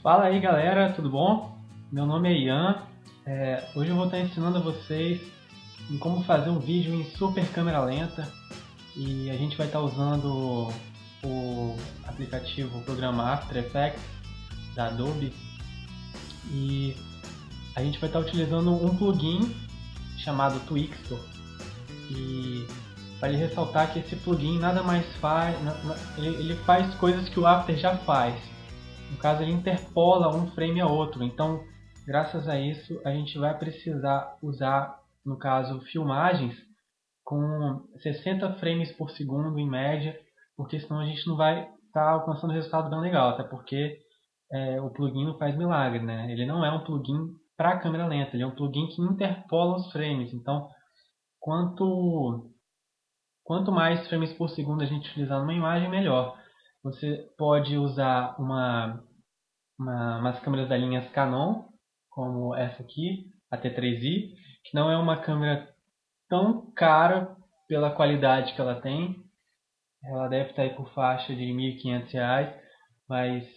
Fala aí galera, tudo bom? Meu nome é Ian. Hoje eu vou estar ensinando a vocês em como fazer um vídeo em super câmera lenta e a gente vai estar usando o aplicativo, o programa After Effects da Adobe e a gente vai estar utilizando um plugin chamado Twixtor e vale ressaltar que esse plugin nada mais faz, ele faz coisas que o After já faz. No caso, ele interpola um frame a outro. Então, graças a isso, a gente vai precisar usar, no caso, filmagens com 60 frames por segundo em média, porque senão a gente não vai estar alcançando um resultado bem legal, até porque o plugin não faz milagre, né? Ele não é um plugin para câmera lenta, ele é um plugin que interpola os frames. Então, quanto mais frames por segundo a gente utilizar numa imagem, melhor. Você pode usar umas câmeras da linha Canon, como essa aqui, a T3i, que não é uma câmera tão cara pela qualidade que ela tem. Ela deve estar aí por faixa de R$ 1.500, mas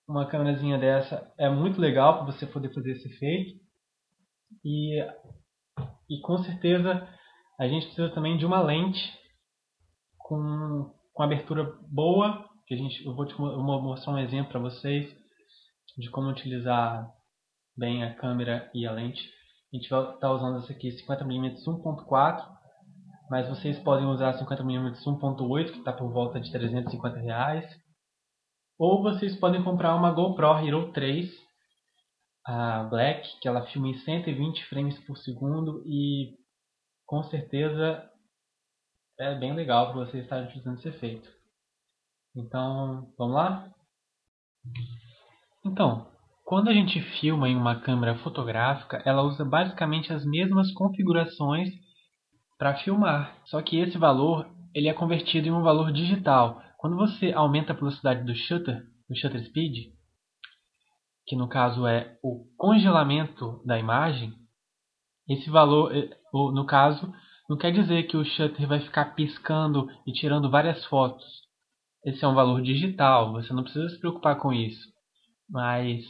uma câmerazinha dessa é muito legal para você poder fazer esse efeito. E, e com certeza a gente precisa também de uma lente com abertura boa, que eu vou mostrar um exemplo para vocês de como utilizar bem a câmera e a lente. A gente vai estar usando essa aqui 50mm 1.4, mas vocês podem usar 50mm 1.8, que está por volta de R$ 350. Ou vocês podem comprar uma GoPro Hero 3, a Black, que ela filma em 120 frames por segundo e com certeza é bem legal para vocês estarem utilizando esse efeito. Então, vamos lá? Então, quando a gente filma em uma câmera fotográfica, ela usa basicamente as mesmas configurações para filmar. Só que esse valor ele é convertido em um valor digital. Quando você aumenta a velocidade do shutter speed, que no caso é o congelamento da imagem, esse valor, no caso, não quer dizer que o shutter vai ficar piscando e tirando várias fotos. Esse é um valor digital, você não precisa se preocupar com isso. Mas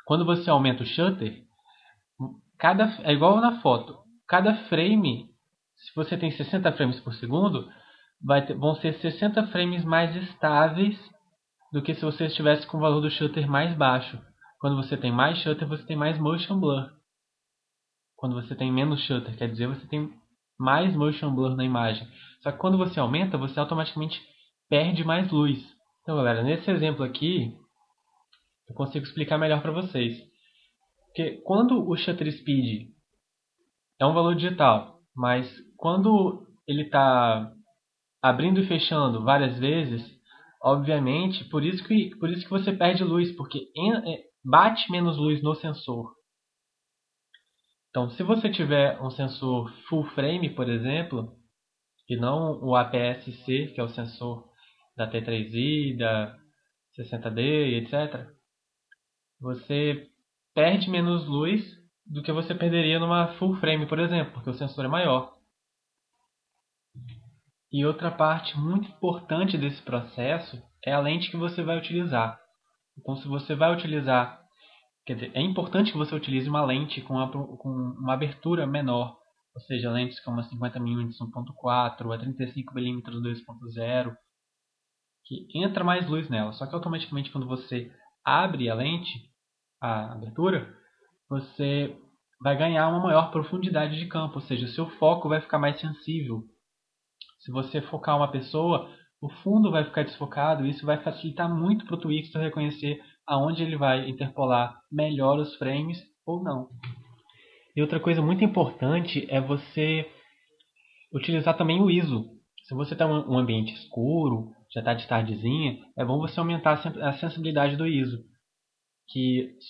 quando você aumenta o shutter, é igual na foto. Cada frame, se você tem 60 frames por segundo, vão ser 60 frames mais estáveis do que se você estivesse com o valor do shutter mais baixo. Quando você tem mais shutter, você tem mais motion blur. Quando você tem menos shutter, quer dizer, você tem mais motion blur na imagem. Só que quando você aumenta, você automaticamente perde mais luz. Então, galera, nesse exemplo aqui, eu consigo explicar melhor para vocês. Porque quando o shutter speed é um valor digital, mas quando ele está abrindo e fechando várias vezes, obviamente, por isso que você perde luz, porque bate menos luz no sensor. Então, se você tiver um sensor full frame, por exemplo, e não o APS-C, que é o sensor da T3i, da 60D, etc., você perde menos luz do que você perderia numa full frame, por exemplo, porque o sensor é maior. E outra parte muito importante desse processo é a lente que você vai utilizar. Então, se você vai utilizar, quer dizer, é importante que você utilize uma lente com uma abertura menor, ou seja, lentes como a 50mm 1.4, a 35mm 2.0, que entra mais luz nela. Só que automaticamente quando você abre a lente, a abertura, você vai ganhar uma maior profundidade de campo, ou seja, o seu foco vai ficar mais sensível. Se você focar uma pessoa, o fundo vai ficar desfocado e isso vai facilitar muito para o Twixtor reconhecer aonde ele vai interpolar melhor os frames ou não. E outra coisa muito importante é você utilizar também o ISO. Se você está em um ambiente escuro, já está de tardezinha, é bom você aumentar a sensibilidade do ISO.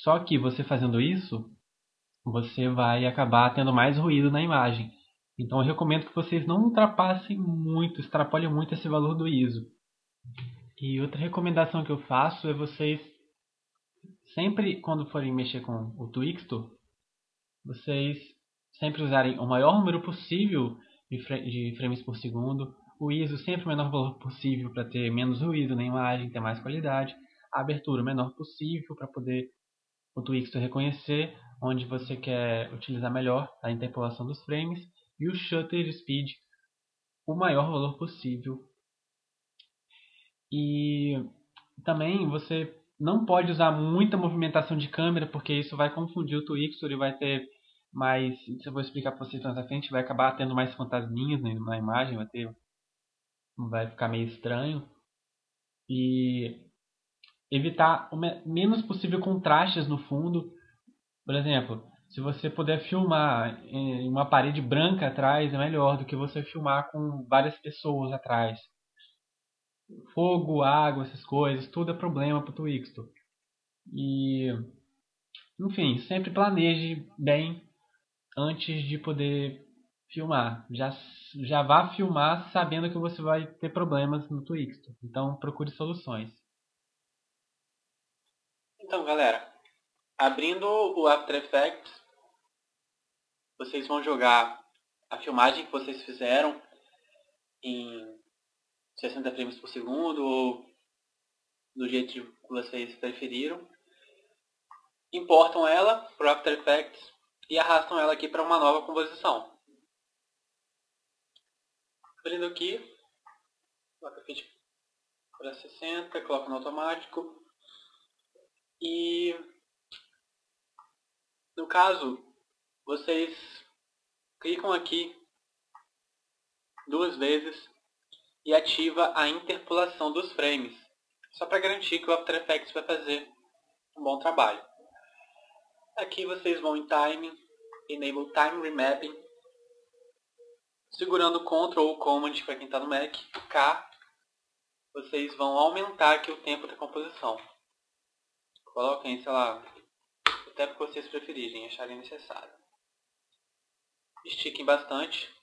Só que você fazendo isso, você vai acabar tendo mais ruído na imagem. Então eu recomendo que vocês não ultrapassem muito, extrapolem muito esse valor do ISO. E outra recomendação que eu faço é vocês, sempre quando forem mexer com o Twixtor, vocês sempre usarem o maior número possível de frames por segundo, o ISO sempre o menor valor possível para ter menos ruído na imagem, ter mais qualidade. a abertura o menor possível para poder o Twixtor reconhecer onde você quer utilizar melhor a interpolação dos frames, e o shutter speed o maior valor possível. E também você não pode usar muita movimentação de câmera, porque isso vai confundir o Twixtor e vai ter mais, se eu vou explicar para vocês mais à frente, vai acabar tendo mais fantasminhas na imagem, vai ficar meio estranho. E evitar o menos possível contrastes no fundo. Por exemplo, se você puder filmar em uma parede branca atrás, é melhor do que você filmar com várias pessoas atrás. Fogo, água, essas coisas, tudo é problema para o Twixtor. E, enfim, sempre planeje bem antes de poder filmar. Já vá filmar sabendo que você vai ter problemas no Twixtor. Então procure soluções. Então, galera, abrindo o After Effects, vocês vão jogar a filmagem que vocês fizeram em 60 frames por segundo ou do jeito que vocês preferiram. Importam ela para o After Effects e arrastam ela aqui para uma nova composição. Abrindo aqui, coloca a fit para 60, coloca no automático. E no caso, vocês clicam aqui 2 vezes e ativa a interpolação dos frames, só para garantir que o After Effects vai fazer um bom trabalho. Aqui vocês vão em Time, Enable Time Remapping, segurando Ctrl ou Command para quem está no Mac, K, vocês vão aumentar aqui o tempo da composição. Coloquem, sei lá, o tempo que vocês preferirem, acharem necessário. Estiquem bastante,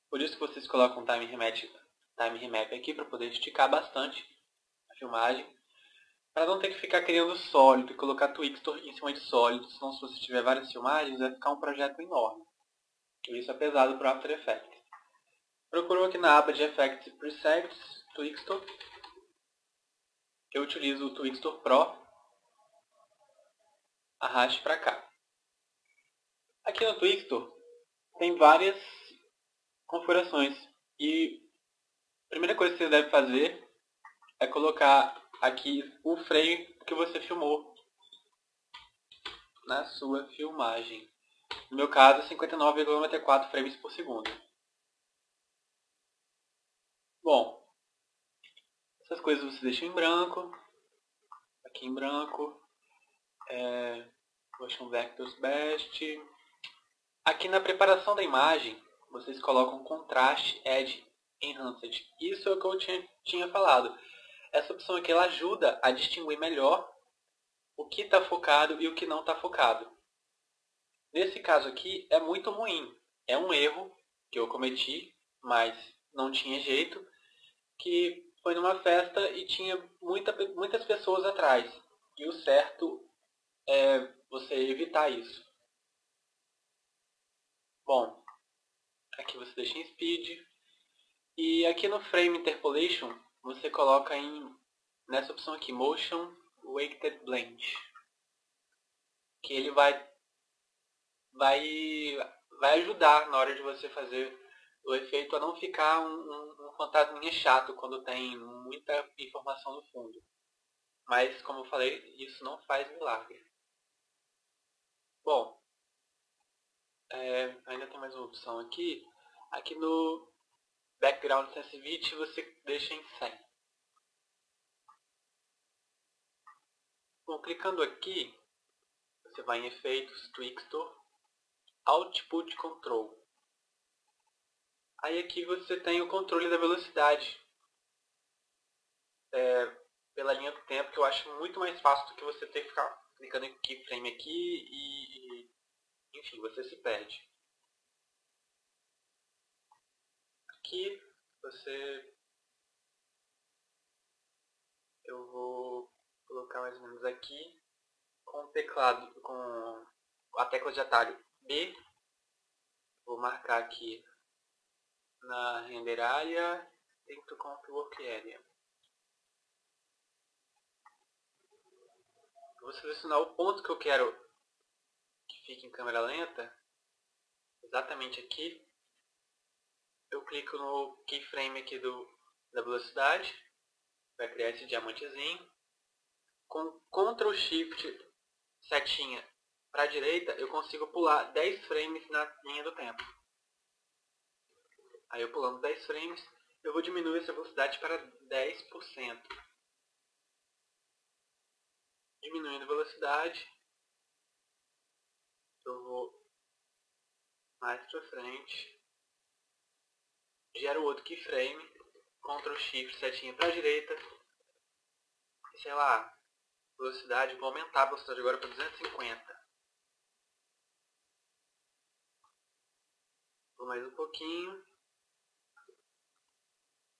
por isso que vocês colocam Time Remap aqui, para poder esticar bastante a filmagem. Para não ter que ficar criando sólido e colocar Twixtor em cima de sólido, senão se você tiver várias filmagens vai ficar um projeto enorme. E isso é pesado para o After Effects. Procurou aqui na aba de Effects e Presets, Twixtor. Eu utilizo o Twixtor Pro. Arraste para cá. Aqui no Twixtor tem várias configurações. E a primeira coisa que você deve fazer é colocar aqui o frame que você filmou na sua filmagem. No meu caso, 59,94 frames por segundo. Bom, essas coisas você deixa em branco. Aqui em branco. Motion Vectors Best. Aqui na preparação da imagem, vocês colocam Contrast, Edge, Enhanced. Isso é o que eu tinha falado. Essa opção aqui ela ajuda a distinguir melhor o que está focado e o que não está focado. Nesse caso aqui é muito ruim. É um erro que eu cometi, mas não tinha jeito, que foi numa festa e tinha muitas pessoas atrás. E o certo é você evitar isso. Bom, aqui você deixa em Speed. E aqui no Frame Interpolation, você coloca nessa opção aqui, Motion Weighted Blend. Que ele vai ajudar na hora de você fazer o efeito a não ficar um fantasminha chato quando tem muita informação no fundo. Mas, como eu falei, isso não faz milagre. Bom, ainda tem mais uma opção aqui. Aqui no Background Sensitivity você deixa em 100. Bom, clicando aqui, você vai em Efeitos, Twixtor, Output Control. Aí aqui você tem o controle da velocidade pela linha do tempo, que eu acho muito mais fácil do que você ter que ficar clicando em keyframe aqui e enfim, você se perde. Aqui eu vou colocar mais ou menos aqui com o teclado, com a tecla de atalho B. Vou marcar aqui na Render Area, dentro do Comp Work Area. Eu vou selecionar o ponto que eu quero que fique em câmera lenta, exatamente aqui. Eu clico no keyframe aqui da velocidade, vai criar esse diamantezinho. Com Ctrl Shift setinha para a direita, eu consigo pular 10 frames na linha do tempo. Aí eu pulando 10 frames, eu vou diminuir essa velocidade para 10%. Diminuindo a velocidade, eu vou mais para frente, gero outro keyframe, Ctrl Shift setinha para a direita, e sei lá, velocidade, vou aumentar a velocidade agora para 250. Vou mais um pouquinho.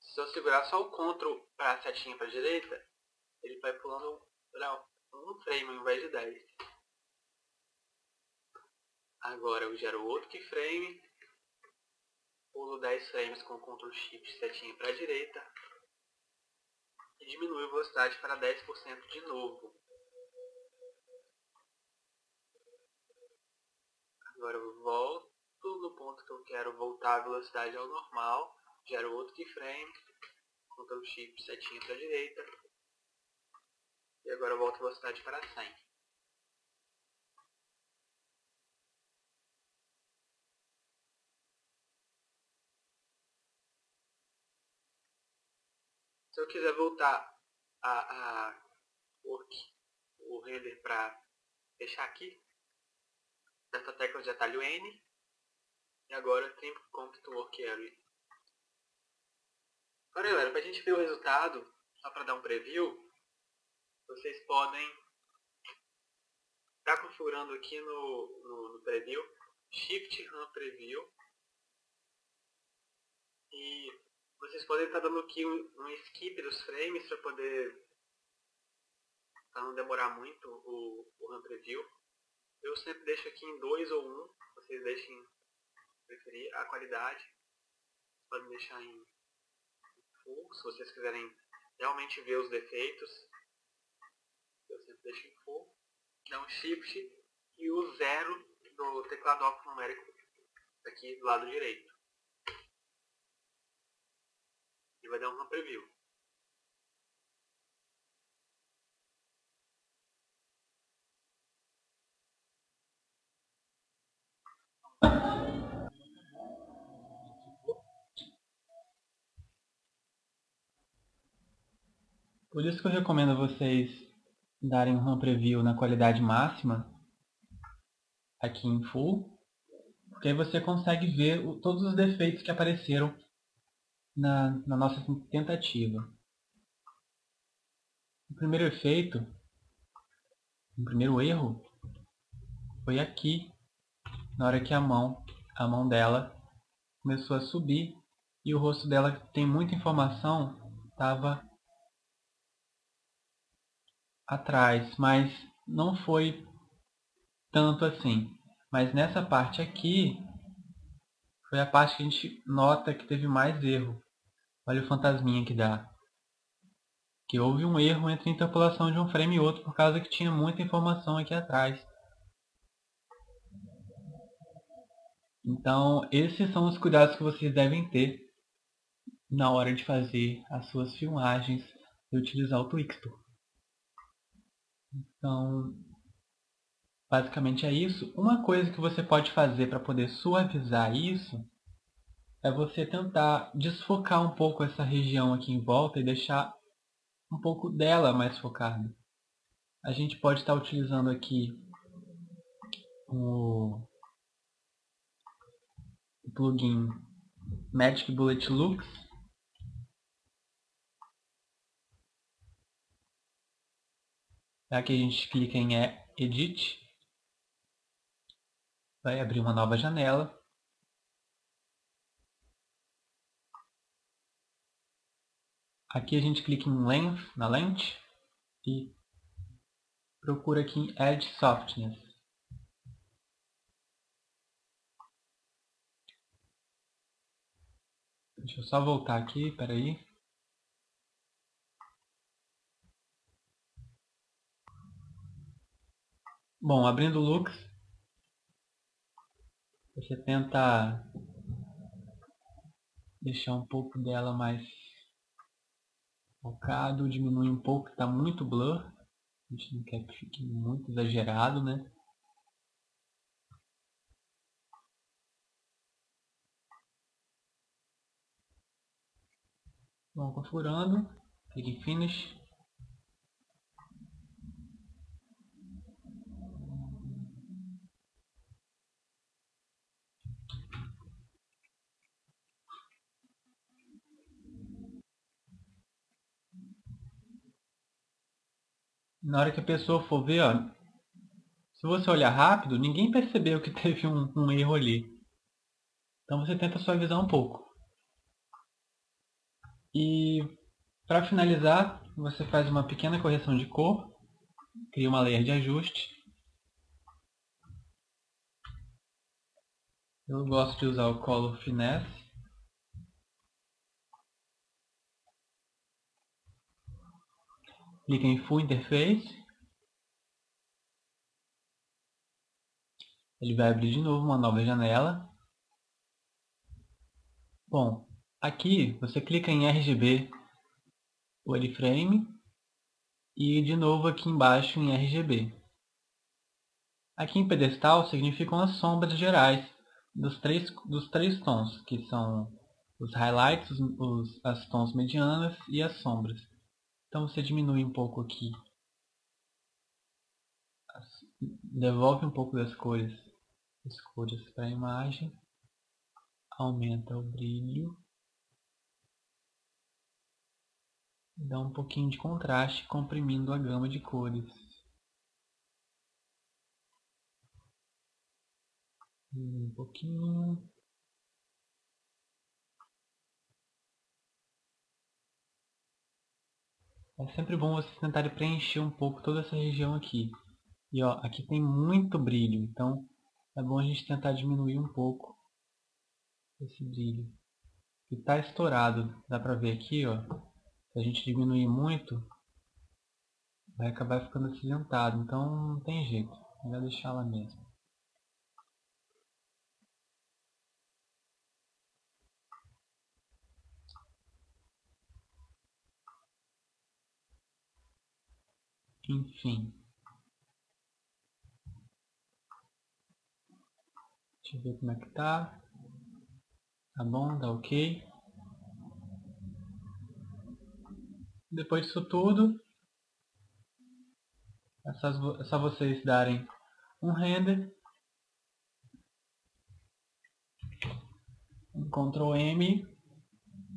Se eu segurar só o Ctrl para a setinha para a direita, ele vai pulando para um frame ao invés de 10. Agora eu gero outro keyframe, pulo 10 frames com Ctrl Shift setinha para a direita e diminuo a velocidade para 10% de novo. Agora eu volto no ponto que eu quero voltar a velocidade ao normal, gero outro keyframe, Ctrl Shift setinha para a direita e agora eu volto a velocidade para 100. Se eu quiser voltar o render para fechar aqui, dessa tecla de atalho N, e agora Trim Complete Work Area. Agora galera, para a gente ver o resultado, só para dar um preview, vocês podem estar configurando aqui no preview, Shift Run Preview, e vocês podem estar dando aqui um skip dos frames para poder não demorar muito o Run Preview. Eu sempre deixo aqui em 2 ou 1, vocês deixem preferir a qualidade, podem deixar em full, se vocês quiserem realmente ver os defeitos, eu sempre deixo em full, dá um shift e o 0 do teclado alfanumérico aqui do lado direito, e vai dar um preview. Por isso que eu recomendo a vocês darem um RAM Preview na qualidade máxima, aqui em Full, porque aí você consegue ver todos os defeitos que apareceram na nossa tentativa. O primeiro efeito, o primeiro erro, foi aqui, na hora que a mão dela começou a subir e o rosto dela, que tem muita informação, estava atrás, mas não foi tanto assim. Mas nessa parte aqui, foi a parte que a gente nota que teve mais erro. Olha o fantasminha que dá. Que houve um erro entre a interpolação de um frame e outro, por causa que tinha muita informação aqui atrás. Então, esses são os cuidados que vocês devem ter na hora de fazer as suas filmagens e utilizar o Twixtor. Então, basicamente é isso. Uma coisa que você pode fazer para poder suavizar isso é você tentar desfocar um pouco essa região aqui em volta e deixar um pouco dela mais focada. A gente pode estar utilizando aqui o plugin Magic Bullet Looks. Aqui a gente clica em Edit, vai abrir uma nova janela. Aqui a gente clica em Length, na lente, e procura aqui em Edge Softness. Deixa eu só voltar aqui, peraí. Bom, abrindo o Lux, você tenta deixar um pouco dela mais focado, diminui um pouco, está muito blur. A gente não quer que fique muito exagerado, né? Bom, configurando, clique em Finish. Na hora que a pessoa for ver, ó, se você olhar rápido, ninguém percebeu que teve um erro ali. Então você tenta suavizar um pouco. E para finalizar, você faz uma pequena correção de cor, cria uma layer de ajuste. Eu gosto de usar o Color Finesse. Clica em Full Interface. Ele vai abrir de novo uma nova janela. Bom, aqui você clica em RGB, o Frame, e de novo aqui embaixo em RGB. Aqui em pedestal significam as sombras gerais dos três tons, que são os highlights, as tons medianas e as sombras. Então você diminui um pouco aqui, devolve um pouco das cores escuras para a imagem, aumenta o brilho, dá um pouquinho de contraste comprimindo a gama de cores. Um pouquinho. É sempre bom você tentar preencher um pouco toda essa região aqui. E ó, aqui tem muito brilho, então é bom a gente tentar diminuir um pouco esse brilho. E tá estourado, dá pra ver aqui, ó. Se a gente diminuir muito, vai acabar ficando acinzentado, então não tem jeito, melhor deixar lá mesmo. Enfim. Deixa eu ver como é que tá. Tá bom, tá ok. Depois disso tudo, é só vocês darem um render, um Ctrl M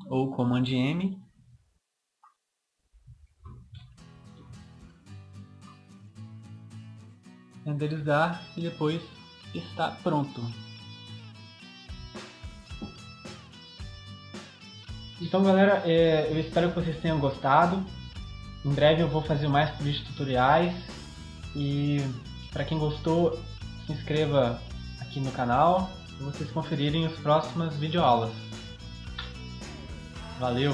ou Command M, renderizar e depois está pronto. Então galera, eu espero que vocês tenham gostado. Em breve eu vou fazer mais vídeos tutoriais e para quem gostou, se inscreva aqui no canal para vocês conferirem as próximas videoaulas. Valeu!